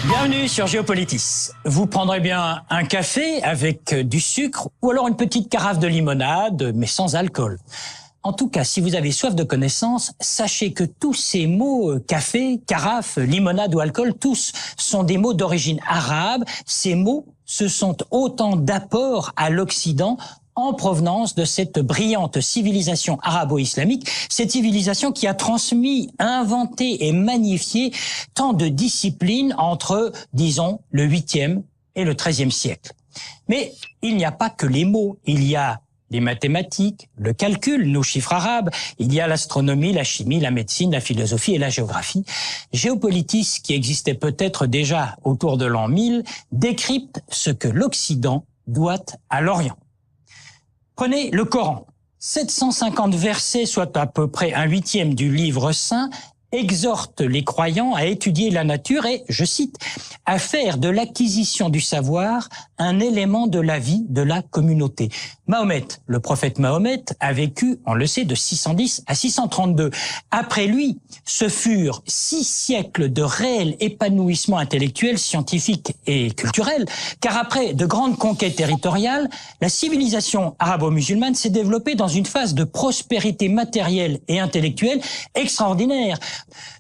Bienvenue sur Géopolitis. Vous prendrez bien un café avec du sucre ou alors une petite carafe de limonade, mais sans alcool. En tout cas, si vous avez soif de connaissances, sachez que tous ces mots, café, carafe, limonade ou alcool, tous sont des mots d'origine arabe. Ces mots, ce sont autant d'apports à l'Occident en provenance de cette brillante civilisation arabo-islamique, cette civilisation qui a transmis, inventé et magnifié tant de disciplines entre, disons, le 8e et le 13e siècle. Mais il n'y a pas que les mots, il y a les mathématiques, le calcul, nos chiffres arabes, il y a l'astronomie, la chimie, la médecine, la philosophie et la géographie. Géopolitis, qui existait peut-être déjà autour de l'an 1000, décrypte ce que l'Occident doit à l'Orient. Prenez le Coran. 750 versets, soit à peu près 1/8 du livre saint, exhortent les croyants à étudier la nature et, je cite, à faire de l'acquisition du savoir un élément de la vie de la communauté. Mahomet, le prophète Mahomet, a vécu, on le sait, de 610 à 632. Après lui, ce furent 6 siècles de réel épanouissement intellectuel, scientifique et culturel, car après de grandes conquêtes territoriales, la civilisation arabo-musulmane s'est développée dans une phase de prospérité matérielle et intellectuelle extraordinaire.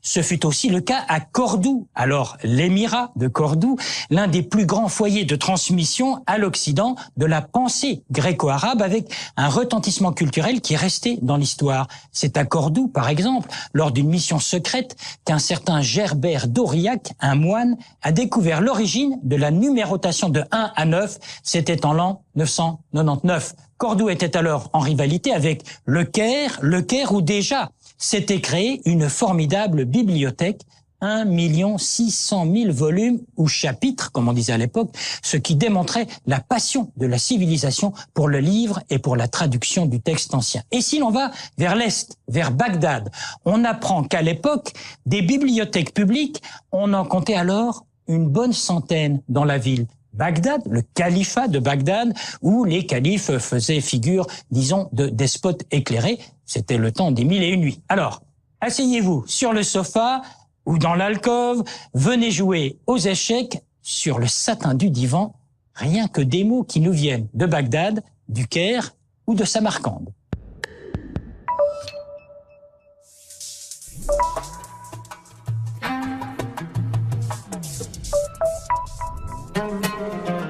Ce fut aussi le cas à Cordoue, alors l'émirat de Cordoue, l'un des plus grands foyers de transmission à l'Occident de la pensée gréco-arabe avec un retentissement culturel qui est resté dans l'histoire. C'est à Cordoue, par exemple, lors d'une mission secrète, qu'un certain Gerbert d'Aurillac, un moine, a découvert l'origine de la numérotation de 1 à 9. C'était en l'an 999. Cordoue était alors en rivalité avec Le Caire où déjà s'était créée une formidable bibliothèque, 1 600 000 volumes ou chapitres, comme on disait à l'époque, ce qui démontrait la passion de la civilisation pour le livre et pour la traduction du texte ancien. Et si l'on va vers l'Est, vers Bagdad, on apprend qu'à l'époque, des bibliothèques publiques, on en comptait alors une bonne centaine dans la ville. Bagdad, le califat de Bagdad, où les califes faisaient figure, disons, de despotes éclairés. C'était le temps des 1001 nuits. Alors, asseyez-vous sur le sofa ou dans l'alcôve, venez jouer aux échecs sur le satin du divan, rien que des mots qui nous viennent de Bagdad, du Caire ou de Samarcande.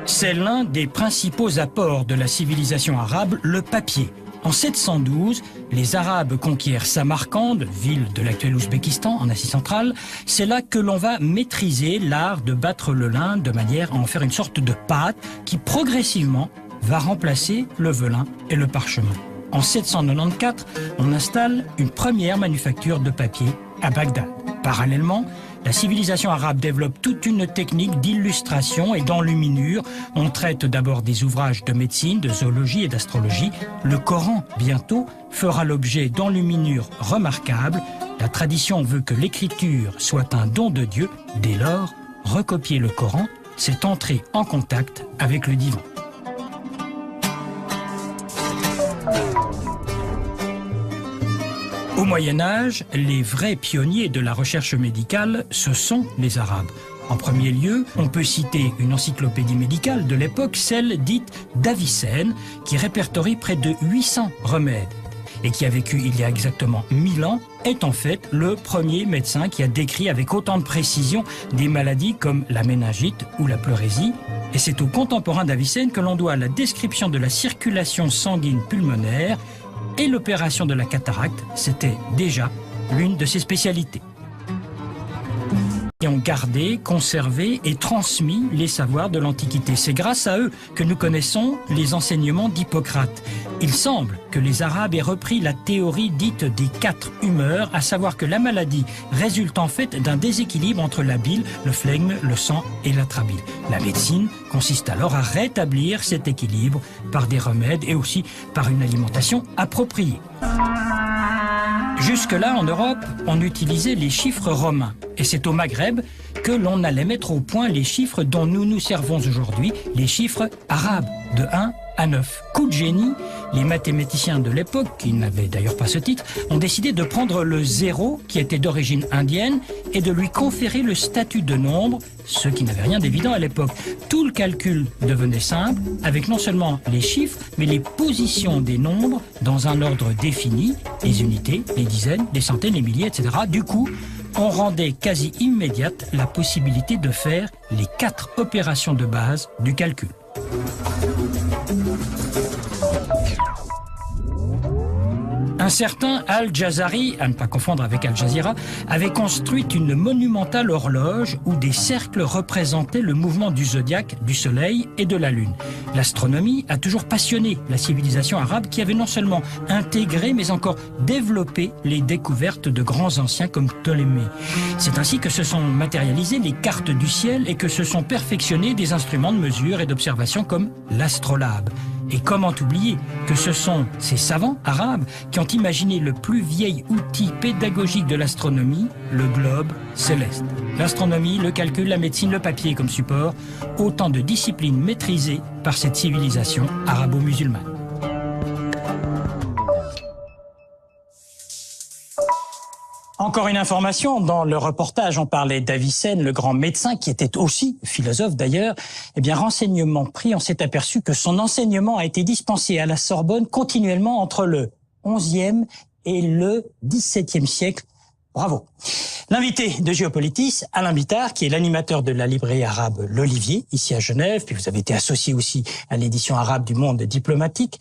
C'est l'un des principaux apports de la civilisation arabe, le papier. En 712, les Arabes conquièrent Samarcande, ville de l'actuel Ouzbékistan, en Asie centrale. C'est là que l'on va maîtriser l'art de battre le lin de manière à en faire une sorte de pâte qui progressivement va remplacer le velin et le parchemin. En 794, on installe une première manufacture de papier à Bagdad. Parallèlement, la civilisation arabe développe toute une technique d'illustration et d'enluminure. On traite d'abord des ouvrages de médecine, de zoologie et d'astrologie. Le Coran, bientôt, fera l'objet d'enluminures remarquables. La tradition veut que l'écriture soit un don de Dieu. Dès lors, recopier le Coran, c'est entrer en contact avec le divin. Au Moyen-Âge, les vrais pionniers de la recherche médicale, ce sont les Arabes. En premier lieu, on peut citer une encyclopédie médicale de l'époque, celle dite d'Avicenne, qui répertorie près de 800 remèdes. Et qui a vécu il y a exactement 1000 ans, est en fait le premier médecin qui a décrit avec autant de précision des maladies comme la méningite ou la pleurésie. Et c'est aux contemporains d'Avicenne que l'on doit la description de la circulation sanguine pulmonaire. Et l'opération de la cataracte, c'était déjà l'une de ses spécialités. Ils ont gardé, conservé et transmis les savoirs de l'Antiquité. C'est grâce à eux que nous connaissons les enseignements d'Hippocrate. Il semble que les Arabes aient repris la théorie dite des 4 humeurs, à savoir que la maladie résulte en fait d'un déséquilibre entre la bile, le flegme, le sang et l'atrabile. La médecine consiste alors à rétablir cet équilibre par des remèdes et aussi par une alimentation appropriée. Jusque-là, en Europe, on utilisait les chiffres romains. Et c'est au Maghreb que l'on allait mettre au point les chiffres dont nous nous servons aujourd'hui, les chiffres arabes, de 1 à 9. Coup de génie Les mathématiciens de l'époque, qui n'avaient d'ailleurs pas ce titre, ont décidé de prendre le 0, qui était d'origine indienne, et de lui conférer le statut de nombre, ce qui n'avait rien d'évident à l'époque. Tout le calcul devenait simple, avec non seulement les chiffres, mais les positions des nombres dans un ordre défini, les unités, les dizaines, les centaines, les milliers, etc. Du coup, on rendait quasi immédiate la possibilité de faire les 4 opérations de base du calcul. Un certain Al-Jazari, à ne pas confondre avec Al Jazeera, avait construit une monumentale horloge où des cercles représentaient le mouvement du zodiaque, du soleil et de la lune. L'astronomie a toujours passionné la civilisation arabe qui avait non seulement intégré mais encore développé les découvertes de grands anciens comme Ptolémée. C'est ainsi que se sont matérialisées les cartes du ciel et que se sont perfectionnés des instruments de mesure et d'observation comme l'astrolabe. Et comment oublier que ce sont ces savants arabes qui ont imaginé le plus vieil outil pédagogique de l'astronomie, le globe céleste. L'astronomie, le calcul, la médecine, le papier comme support, autant de disciplines maîtrisées par cette civilisation arabo-musulmane. Encore une information, dans le reportage, on parlait d'Avicenne, le grand médecin, qui était aussi philosophe d'ailleurs. Eh bien, renseignement pris, on s'est aperçu que son enseignement a été dispensé à la Sorbonne continuellement entre le 11e et le 17e siècle. Bravo. L'invité de Géopolitis, Alain Bittard, qui est l'animateur de la librairie arabe L'Olivier, ici à Genève, puis vous avez été associé aussi à l'édition arabe du Monde diplomatique.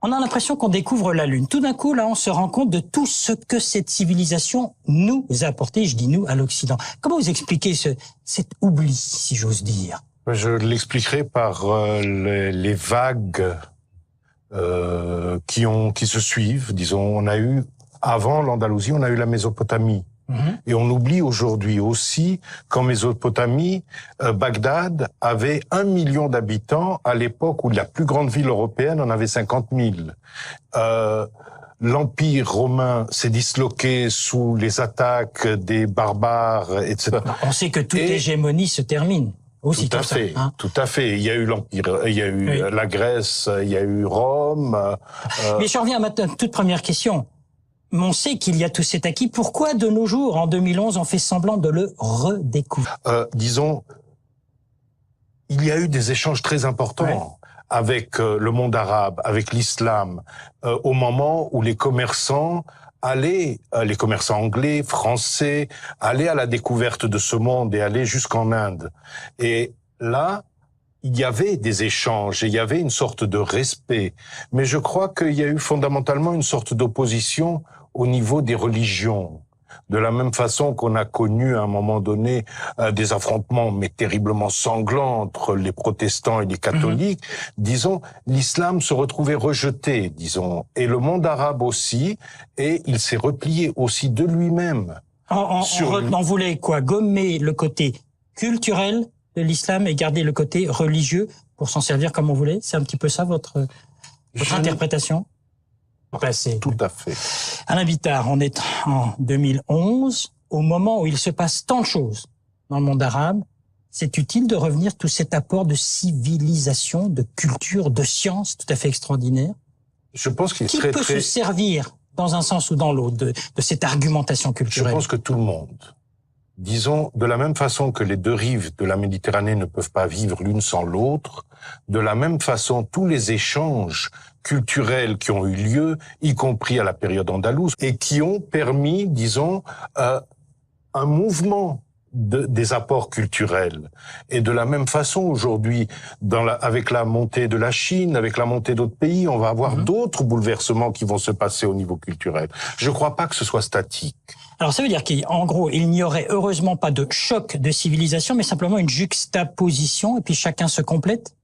On a l'impression qu'on découvre la Lune. Tout d'un coup, là, on se rend compte de tout ce que cette civilisation nous a apporté, je dis nous, à l'Occident. Comment vous expliquez cet oubli, si j'ose dire? Je l'expliquerai par les vagues qui se suivent. Disons, on a eu, avant l'Andalousie, on a eu la Mésopotamie. Et on oublie aujourd'hui aussi qu'en Mésopotamie, Bagdad avait 1 million d'habitants à l'époque où la plus grande ville européenne en avait 50 000. L'Empire romain s'est disloqué sous les attaques des barbares, etc. On sait que toute hégémonie se termine. Aussi tout à fait, hein. Tout à fait. Il y a eu l'Empire, il y a eu la Grèce, il y a eu Rome. Mais je reviens à ma toute première question. On sait qu'il y a tout cet acquis. Pourquoi, de nos jours, en 2011, on fait semblant de le redécouvrir? Disons, il y a eu des échanges très importants avec le monde arabe, avec l'islam, au moment où les commerçants allaient, les commerçants anglais, français, allaient à la découverte de ce monde et allaient jusqu'en Inde. Et là, il y avait des échanges et il y avait une sorte de respect. Mais je crois qu'il y a eu fondamentalement une sorte d'opposition au niveau des religions. De la même façon qu'on a connu à un moment donné des affrontements mais terriblement sanglants entre les protestants et les catholiques, disons, l'islam se retrouvait rejeté, disons, et le monde arabe aussi, et il s'est replié aussi de lui-même. On voulait quoi? Gommer le côté culturel de l'islam et garder le côté religieux pour s'en servir comme on voulait? C'est un petit peu ça votre interprétation? Passé. Tout à fait. Alain Bittard, on est en 2011, au moment où il se passe tant de choses dans le monde arabe. C'est utile de revenir tout cet apport de civilisation, de culture, de science tout à fait extraordinaire. Je pense qu'il Qui peut se servir dans un sens ou dans l'autre de cette argumentation culturelle? Je pense que tout le monde. Disons, de la même façon que les deux rives de la Méditerranée ne peuvent pas vivre l'une sans l'autre, de la même façon, tous les échanges culturels qui ont eu lieu, y compris à la période andalouse, et qui ont permis, disons, un mouvement des apports culturels. Et de la même façon, aujourd'hui, avec la montée de la Chine, avec la montée d'autres pays, on va avoir d'autres bouleversements qui vont se passer au niveau culturel. Je ne crois pas que ce soit statique. Alors ça veut dire qu'en gros, il n'y aurait heureusement pas de choc de civilisation, mais simplement une juxtaposition, et puis chacun se complète?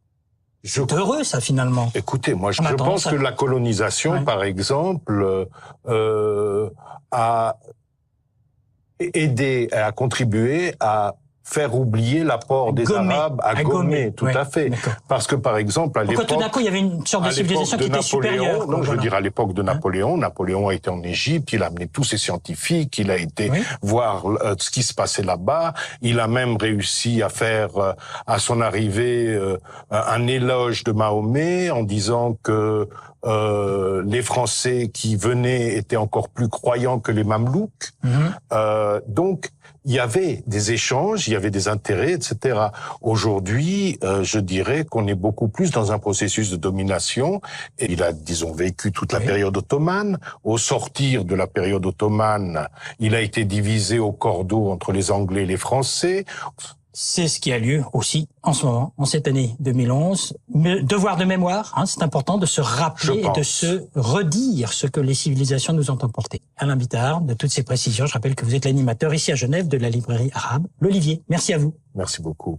C'est heureux, ça, finalement. Écoutez, moi, je pense que la colonisation, par exemple, a aidé, a contribué à faire oublier l'apport des Arabes à gommer, tout à fait. Parce que, par exemple, à l'époque... Tout d'un coup, il y avait une sorte de civilisation qui était supérieure. Non, je veux dire, à l'époque de Napoléon, Napoléon a été en Égypte, il a amené tous ses scientifiques, il a été voir ce qui se passait là-bas, il a même réussi à faire, à son arrivée, un éloge de Mahomet en disant que les Français qui venaient étaient encore plus croyants que les Mamelouks. Donc, il y avait des échanges, il y avait des intérêts, etc. Aujourd'hui, je dirais qu'on est beaucoup plus dans un processus de domination. Et il a, disons, vécu toute la période ottomane. Au sortir de la période ottomane, il a été divisé au cordeau entre les Anglais et les Français. C'est ce qui a lieu aussi en ce moment, en cette année 2011. Devoir de mémoire, c'est important de se rappeler et de se redire ce que les civilisations nous ont emporté. Alain Bittard, de toutes ces précisions, je rappelle que vous êtes l'animateur ici à Genève de la librairie arabe L'Olivier. Merci à vous. Merci beaucoup.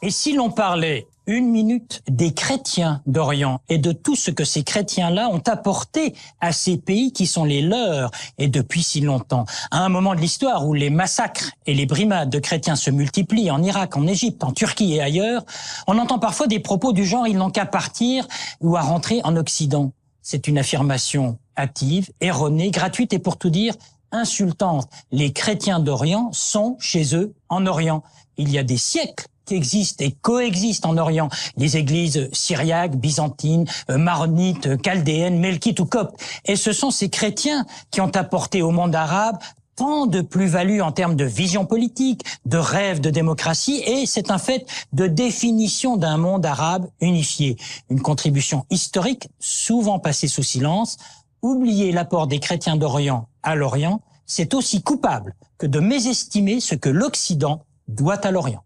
Et si l'on parlait une minute des chrétiens d'Orient et de tout ce que ces chrétiens-là ont apporté à ces pays qui sont les leurs et depuis si longtemps, à un moment de l'histoire où les massacres et les brimades de chrétiens se multiplient en Irak, en Égypte, en Turquie et ailleurs, on entend parfois des propos du genre « ils n'ont qu'à partir ou à rentrer en Occident ». C'est une affirmation hâtive, erronée, gratuite et pour tout dire insultante. Les chrétiens d'Orient sont chez eux en Orient. Il y a des siècles qui existent et coexistent en Orient. Les églises syriaques, byzantines, maronites, chaldéennes, melkites ou coptes. Et ce sont ces chrétiens qui ont apporté au monde arabe tant de plus-value en termes de vision politique, de rêve de démocratie, et c'est un fait de définition d'un monde arabe unifié. Une contribution historique souvent passée sous silence. Oublier l'apport des chrétiens d'Orient à l'Orient, c'est aussi coupable que de mésestimer ce que l'Occident doit à l'Orient.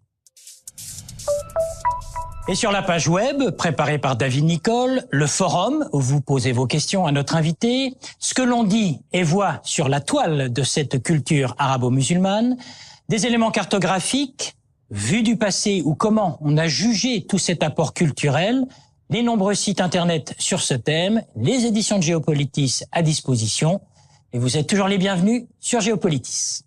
Et sur la page web, préparée par David Nicole, le forum où vous posez vos questions à notre invité, ce que l'on dit et voit sur la toile de cette culture arabo-musulmane, des éléments cartographiques, vus du passé ou comment on a jugé tout cet apport culturel, les nombreux sites internet sur ce thème, les éditions de Géopolitis à disposition, et vous êtes toujours les bienvenus sur Géopolitis.